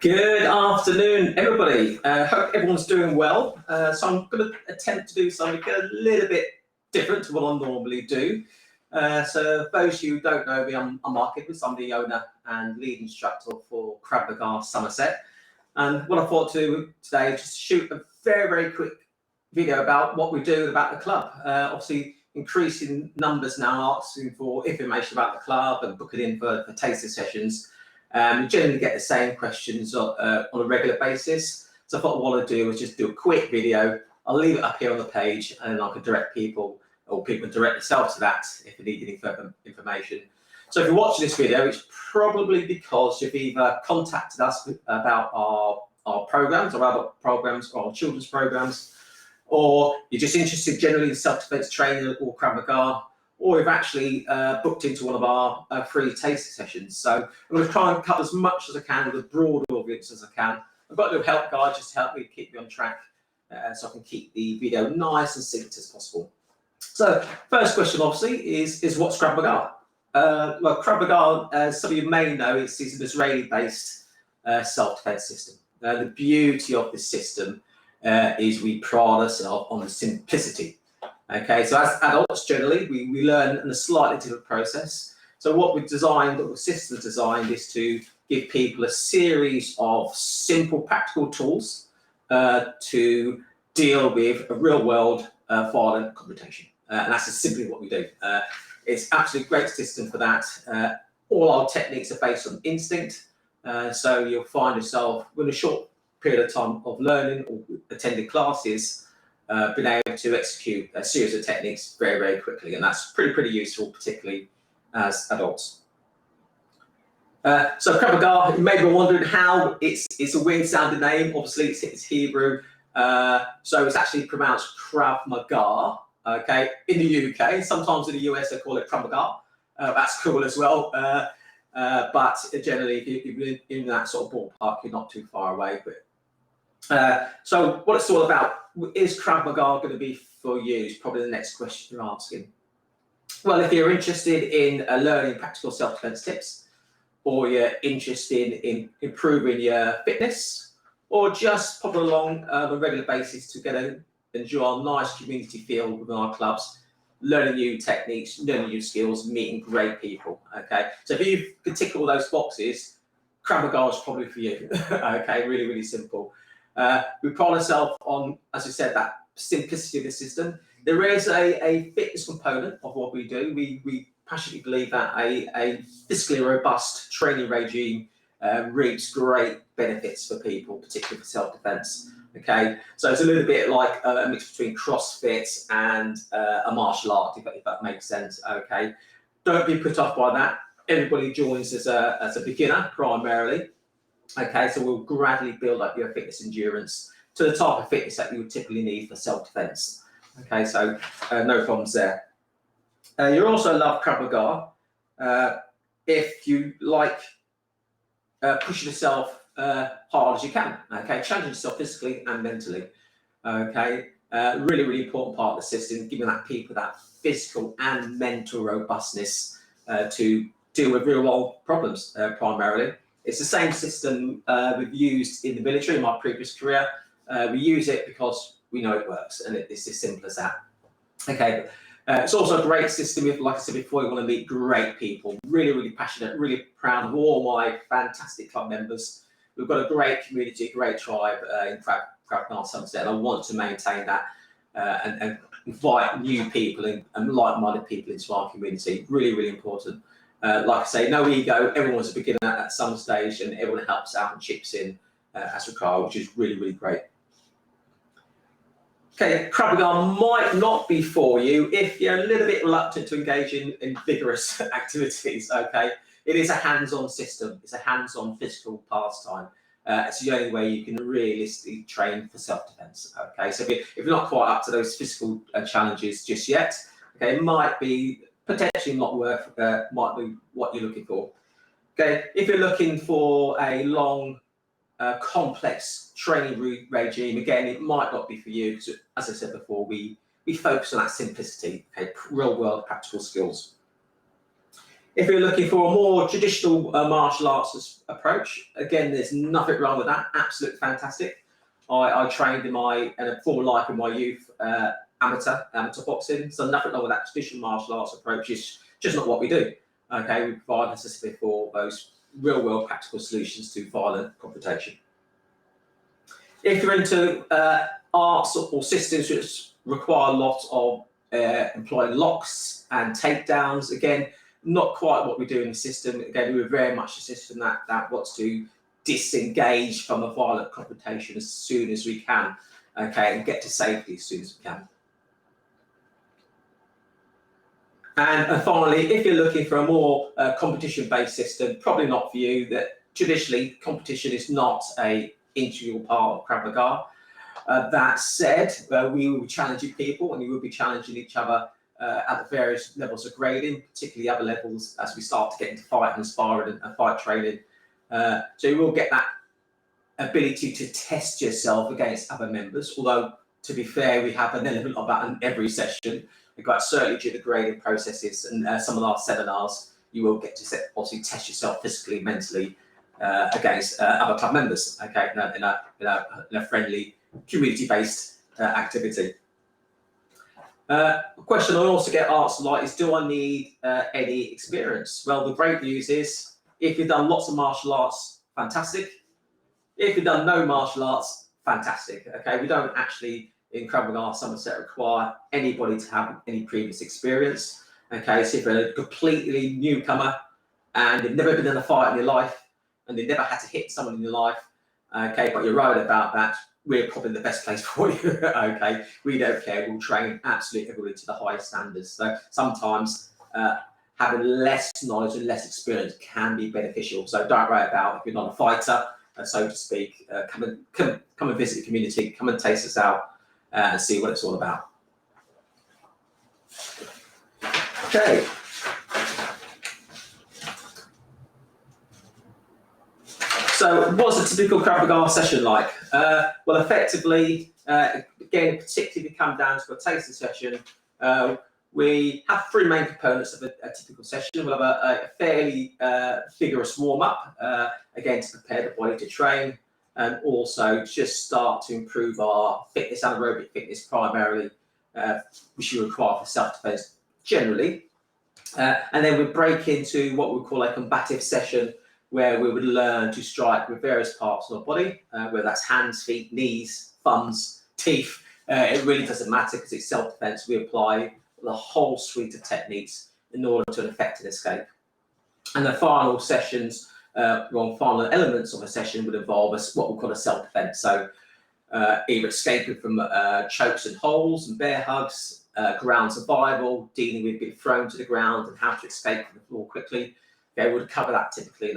Good afternoon, everybody. Hope everyone's doing well. So I'm going to attempt to do something a little bit different to what I normally do. So those of you who don't know me, I'm Mark Edwards. I'm the owner and lead instructor for Krav Maga Somerset. And what I thought to do today is just shoot a very quick video about what we do about the club. Obviously, increasing numbers now asking for information about the club and booking in for taster sessions. We generally get the same questions on a regular basis. So I thought what I'd do is just do a quick video. I'll leave it up here on the page and I can direct people, or people can direct themselves to that if they need any further information. So if you're watching this video, it's probably because you've either contacted us about our programs or adult programs or our children's programs, or you're just interested generally in self-defense training or Krav Maga, or we've actually booked into one of our free taster sessions. So I'm going to try and cover as much as I can with as broad audience as I can. I've got a little help guide just to help me keep me on track so I can keep the video nice and succinct as possible. So first question obviously is what's Krav Maga? Well, Krav Maga, as some of you may know, is an Israeli-based self-defense system. The beauty of this system is we pride ourselves on the simplicity. Okay, so as adults, generally, we learn in a slightly different process. So what we've designed, what the system's designed, is to give people a series of simple, practical tools to deal with a real-world violent confrontation. And that's simply what we do. It's absolutely a great system for that. All our techniques are based on instinct. So you'll find yourself, with a short period of time of learning or attending classes, been able to execute a series of techniques very quickly, and that's pretty useful, particularly as adults. So Krav Maga, you may be wondering how it's a weird sounding name. Obviously, it's Hebrew, so it's actually pronounced Krav Maga. Okay, in the UK, sometimes in the US they call it Krav Maga. That's cool as well. But generally, if you're in that sort of ballpark, you're not too far away. But so what it's all about, is Krav Maga going to be for you? Is probably the next question you're asking. Well, if you're interested in learning practical self-defense tips, or you're interested in improving your fitness, or just pop along on a regular basis to enjoy a nice community feel within our clubs, learning new techniques, learning new skills, meeting great people. Okay, so if you can tick all those boxes, Krav Maga is probably for you. Okay, really simple. We pride ourselves on, as I said, that simplicity of the system. There is a fitness component of what we do. We passionately believe that a physically robust training regime reaps great benefits for people, particularly for self-defense. Okay, so it's a little bit like a mix between CrossFit and a martial art, if that makes sense. Okay, don't be put off by that. Everybody joins as a beginner primarily. Okay, so we'll gradually build up your fitness endurance to the type of fitness that you would typically need for self-defense. Okay, so no problems there. You also love Krav Maga if you like pushing yourself hard as you can. Okay, challenging yourself physically and mentally. Okay, really important part of the system, giving that people that physical and mental robustness to deal with real world problems primarily. It's the same system we've used in the military in my previous career. We use it because we know it works, and it's as simple as that. Okay, it's also a great system if, like I said before, you want to meet great people. Really passionate, really proud of all my fantastic club members. We've got a great community, a great tribe in Krav Maga Somerset, and I want to maintain that and invite new people and like-minded people into our community. Really important. Like I say, no ego, everyone's a beginner at some stage and everyone helps out and chips in as required, which is really great. Okay, Krav Maga might not be for you if you're a little bit reluctant to engage in vigorous activities, okay? It is a hands-on system, it's a hands-on physical pastime. It's the only way you can realistically train for self-defense, okay? So if you're not quite up to those physical challenges just yet, okay, it might be potentially not worth, might be what you're looking for. Okay, if you're looking for a long, complex training regime, again, it might not be for you because, as I said before, we focus on that simplicity, okay, real world practical skills. If you're looking for a more traditional martial arts approach, again, there's nothing wrong with that. Absolutely fantastic. I trained in a former life in my youth, amateur boxing, so nothing wrong with that traditional martial arts approach. It's just not what we do. Okay, we provide, as I said before, those real-world practical solutions to violent confrontation. If you're into arts or systems which require a lot of employing locks and takedowns, again, not quite what we do in the system. Again, we're very much a system that wants to disengage from a violent confrontation as soon as we can, okay, and get to safety as soon as we can. And finally, if you're looking for a more competition-based system, probably not for you. That traditionally, competition is not an integral part of Krav Maga. That said, we will be challenging people, and we will be challenging each other at the various levels of grading, particularly other levels as we start to get into fight and sparring and fight training. So you will get that ability to test yourself against other members, although to be fair, we have an element of that in every session. We've got certainly due to the grading processes and some of our seminars, you will get to obviously test yourself physically, mentally against other club members, okay, in a friendly, community-based activity. A question I also get asked a lot is, do I need any experience? Well, the great news is, if you've done lots of martial arts, fantastic. If you've done no martial arts, fantastic. Okay, we don't actually in Krav Maga Somerset require anybody to have any previous experience. Okay, so if you're a completely newcomer and you've never been in a fight in your life and you've never had to hit someone in your life, okay, but you're right about that, we're probably the best place for you. Okay, we don't care. We'll train absolutely everybody to the highest standards. So sometimes having less knowledge and less experience can be beneficial. So don't worry about if you're not a fighter, so to speak. Come and visit the community. Come and taste us out and see what it's all about. Okay. So what's a typical Krav Maga session like? Well, effectively, again, particularly if you come down to a tasting session, we have three main components of a typical session. We'll have a fairly vigorous warm-up, again, to prepare the body to train, and also just start to improve our fitness, anaerobic fitness primarily, which you require for self-defense generally. And then we break into what we call a combative session, where we would learn to strike with various parts of the body, whether that's hands, feet, knees, thumbs, teeth. It really doesn't matter because it's self-defense. We apply the whole suite of techniques in order to effect an escape. And the final sessions, final elements of a session would involve what we call a self-defense. So either escaping from chokes and holds and bear hugs, ground survival, dealing with being thrown to the ground and how to escape from the floor quickly. Okay, we would cover that typically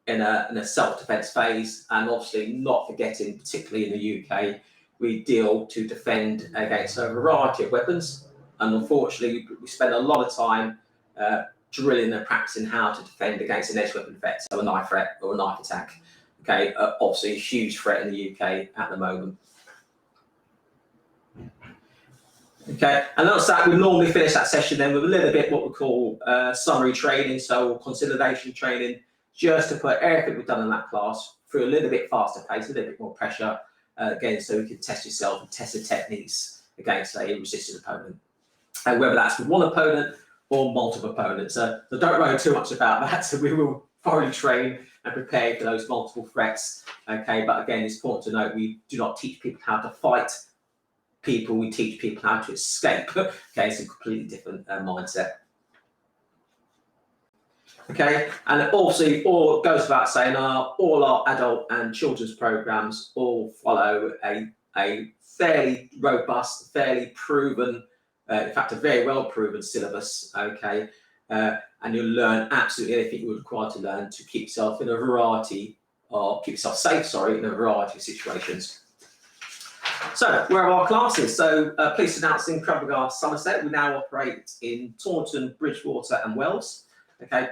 in a self-defense phase, and obviously not forgetting, particularly in the UK, we deal to defend against a variety of weapons. And unfortunately, we spend a lot of time drilling and practicing how to defend against an edge weapon threat, so a knife threat or a knife attack. Okay, obviously a huge threat in the UK at the moment. Okay, and that's that. We normally finish that session then with a little bit what we call summary training, so consolidation training, just to put everything we've done in that class through a little bit faster pace, a little bit more pressure, again, so you can test yourself and test the techniques against a resistant opponent. And whether that's with one opponent or multiple opponents. So don't worry too much about that. So we will thoroughly train and prepare for those multiple threats. Okay, but again, it's important to note we do not teach people how to fight people, we teach people how to escape. Okay, it's a completely different mindset. Okay, and also all goes without saying, all our adult and children's programs all follow a fairly robust, fairly proven, in fact, a very well proven syllabus. Okay, and you'll learn absolutely anything you're required to learn to keep yourself in a variety, or keep yourself safe, sorry, in a variety of situations. So, where are our classes? So, pleased to announce in Krav Maga Somerset, we now operate in Taunton, Bridgewater and Wells. Okay,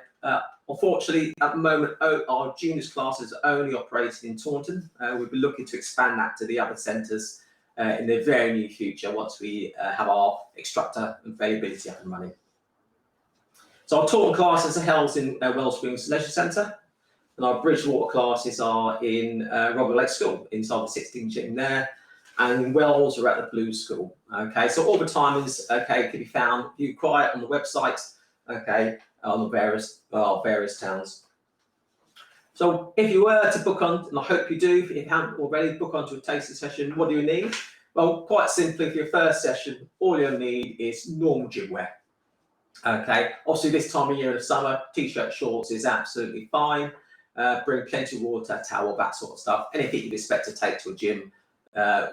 unfortunately, at the moment, our juniors classes are only operating in Taunton. We'll be looking to expand that to the other centres in the very near future once we have our instructor availability up and running. So our Taunton classes are held in Wellsprings Leisure Centre, and our Bridgewater classes are in Robert Lake School, inside the 16 gym there, and in Wells are at the Blue School. Okay, so all the timings, okay, can be found, if you require, on the website, okay, on the various towns. So if you were to book on, and I hope you do, if you haven't already, book onto a taster session, what do you need? Well, quite simply, for your first session, all you'll need is normal gym wear. Okay, obviously this time of year in the summer, t-shirt, shorts is absolutely fine. Bring plenty of water, towel, that sort of stuff. Anything you'd expect to take to a gym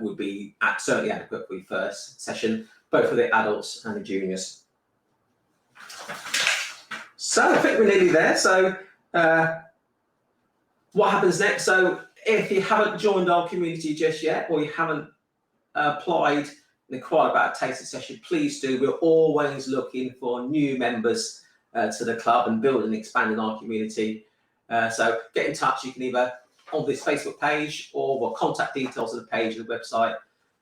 would be certainly adequate for your first session, both for the adults and the juniors. So I think we're nearly there. So what happens next? So if you haven't joined our community just yet, or you haven't applied and inquired about a taster session, please do. We're always looking for new members to the club and building and expanding our community. So get in touch. You can either on this Facebook page or contact details of the page of the website,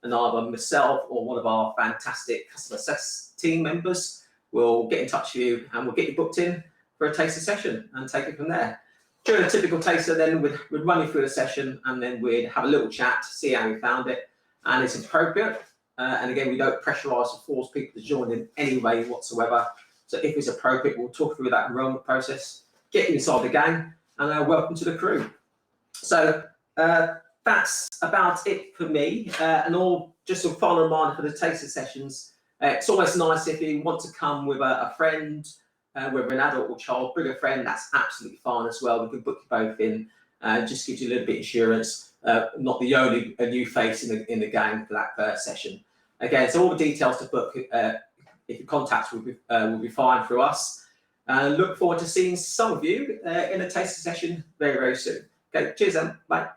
and either myself or one of our fantastic customer success team members will get in touch with you and we'll get you booked in for a taster session and take it from there. During a typical taster, then we'd run you through the session and then we'd have a little chat, see how we found it, and it's appropriate. And again, we don't pressurise or force people to join in any way whatsoever. So if it's appropriate, we'll talk through that enrolment process, get you inside the gang, and welcome to the crew. So that's about it for me. And just a final reminder for the taster sessions. It's always nice if you want to come with a friend, whether an adult or child, bring a friend, that's absolutely fine as well. We can book you both in, just gives you a little bit of assurance, not the only new face in the gang for that first session. Again, so all the details to book, if you contact will be fine through us. Look forward to seeing some of you in a taster session very, very soon. Okay, cheers then, bye.